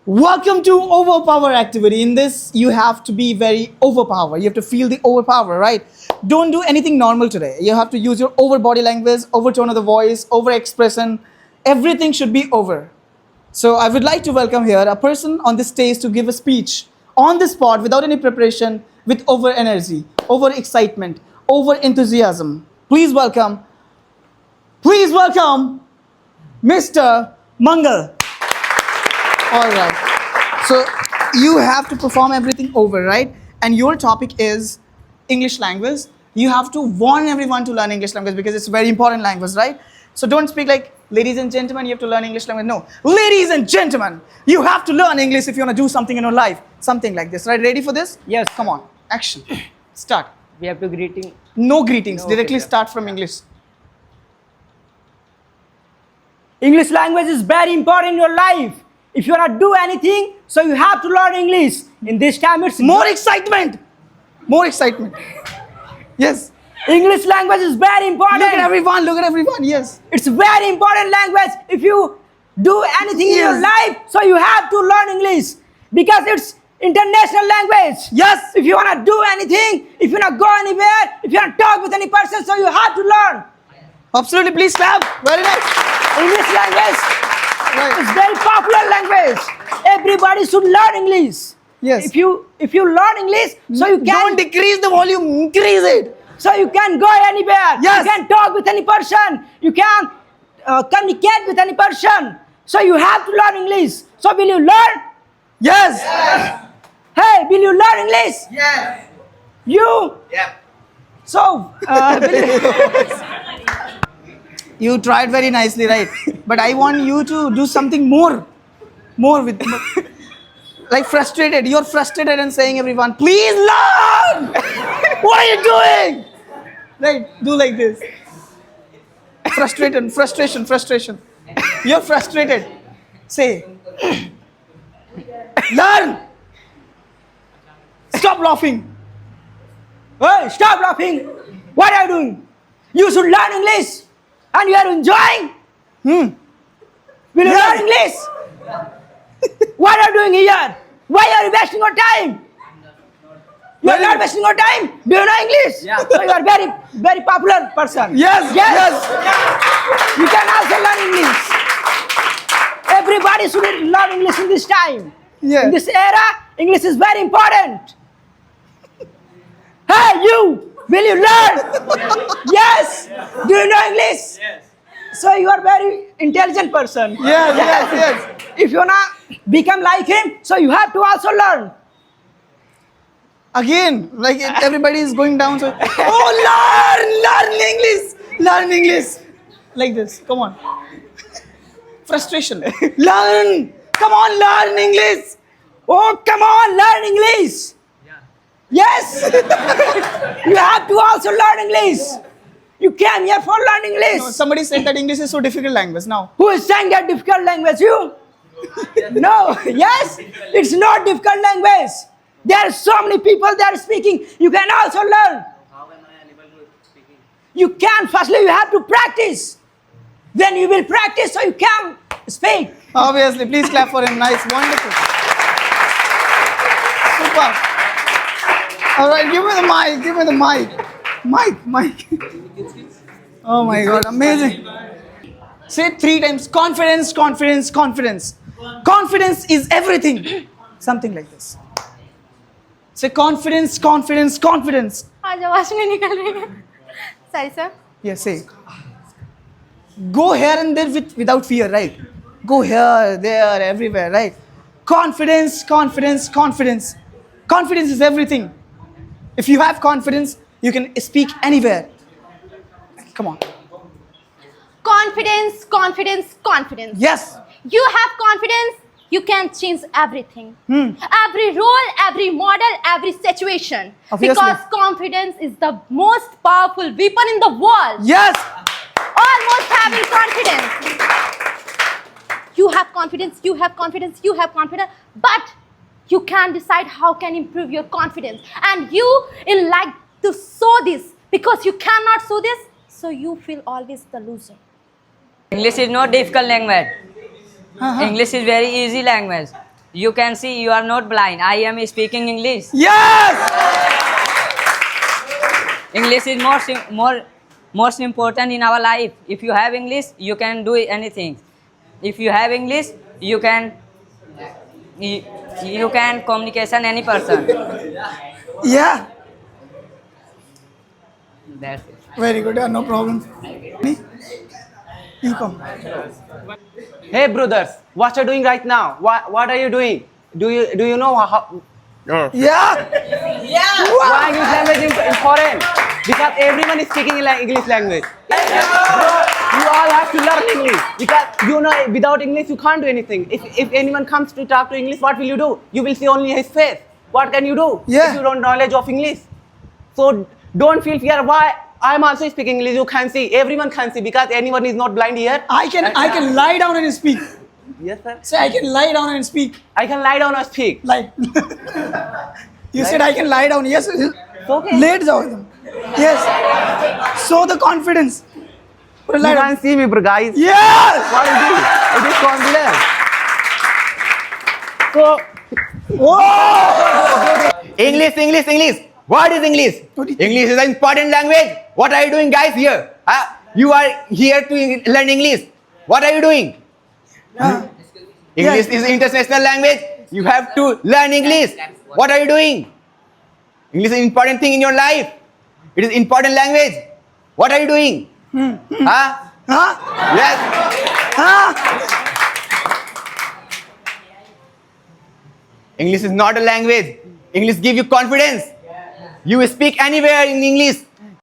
Welcome to overpower activity. In this, you have to be very overpower. You have to feel the overpower, right? Don't do anything normal today. You have to use your over body language, overtone of the voice, over expression. Everything should be over. So I would like to welcome here a person on the stage to give a speech on the spot without any preparation, with over energy, over excitement, over enthusiasm. Please welcome Mr. Mangal. All right. So you have to perform everything over, right? And your topic is English language. You have to warn everyone to learn English language because it's a very important language, right? So don't speak like, ladies and gentlemen, you have to learn English language. No, ladies and gentlemen, you have to learn English if you want to do something in your life. Something like this, right? Ready for this? Yes. Come on, action. Start. We have to greeting. No greetings. No, Directly okay. start from English. English language is very important in your life. If you wanna do anything, so you have to learn English. In this time, it's More excitement. More excitement. Yes. English language is very important. Look at everyone. Look at everyone. Yes. It's very important language. If you do anything in your Yes. life, so you have to learn English because it's international language. Yes. If you wanna do anything, if you wanna go anywhere, if you wanna talk with any person, so you have to learn Absolutely. Please clap. Very nice. English language. Right. It's very popular language. Everybody should learn English. Yes. If you learn English, so you Don't can decrease the volume. Increase it. so you can go anywhere. Yes. You can talk with any person. You can communicate with any person. So you have to learn English. So will you learn? Yes. Hey, will you learn English? Yes. You? Yep. So will you, You tried very nicely, right? But I want you to do something more. More with. Like frustrated. You're frustrated and saying everyone, please learn. What are you doing? Right. Do like this. Frustration. You're frustrated. Say, learn. Stop laughing. hey, stop laughing. What are you doing? You should learn English. And you are enjoying? Will you Yes. learn English? What are you doing here? Why are you wasting your time? You are not wasting your time. Do you know English? Yeah. So you are very, very popular person. Yes. You can also learn English. Everybody should learn English in this time. Yeah. In this era, English is very important. Hey, you! Will you learn? Yes. Do you know English? Yes. So you are very intelligent person. Yes. If you wanna become like him, so you have to also learn. Again, like everybody is going down. So, oh, learn English. Like this. Come on. Frustration. Learn. Come on, learn English. Oh, come on, learn English. Yes. You have to also learn English. You came here for learn English. No, somebody said that English is so difficult language now. Who is saying that difficult language? You? No. Yes, it's not difficult language. There are so many people that are speaking. You can also learn. How am I unable to speaking? You can. Firstly, you have to practice. Then you will practice so you can speak. Obviously, please clap for him. Nice, wonderful. Super. All right, give me the mic. Mic. Oh my God, amazing. Say it 3 times. Confidence. Confidence is everything. Something like this. Say confidence. आज आवाज नहीं निकल रही है सही sir Yeah, say. Go here and there without fear, right? Go here, there, everywhere, right? Confidence. Confidence is everything. If you have confidence, you can speak anywhere. Come on. confidence Yes. you have confidence you can change everything every role every model every situation Obviously. because confidence is the most powerful weapon in the world Yes. almost having confidence you have confidence but you can decide how can improve your confidence and you in like to show this because you cannot show this so you feel always the loser. English is not difficult language. English is very easy language. You can see you are not blind. I am speaking English. Yes! English is most important in our life. If you have English, you can do anything. If you have English, you can communication any person. Yeah. That's it. Very good. Yeah, no problem. Me? You come. Hey brothers, what you're doing right now? What are you doing? Do you know how? Yeah. Why English language is important? Because everyone is speaking English language. You all have to learn English because you know without English you can't do anything. If anyone comes to talk to English, what will you do? You will see only his face. What can you do Yeah. if you don't knowledge of English? So don't feel fear. Why? I'm also speaking English. You can see. Everyone can see because anyone is not blind here. I can lie down and speak. Yes, sir. Say I can lie down and speak. I can lie down or speak. Lie. You said I can lie down. Yes. Okay. Late जाओ एकदम. Yes. Show the confidence. Put a You lie down. can see me, bro, guys. Yes. What is it? It is confidence. So, Whoa. English. What is English? What is- English is an important language. What are you doing, guys, here? You are here to learn English. What are you doing? English is international language. You have to learn English. What are you doing? English is an important thing in your life. It is important language. What are you doing? Huh? Huh? Yes. Huh? English is not a language. English gives you confidence. You speak anywhere in English.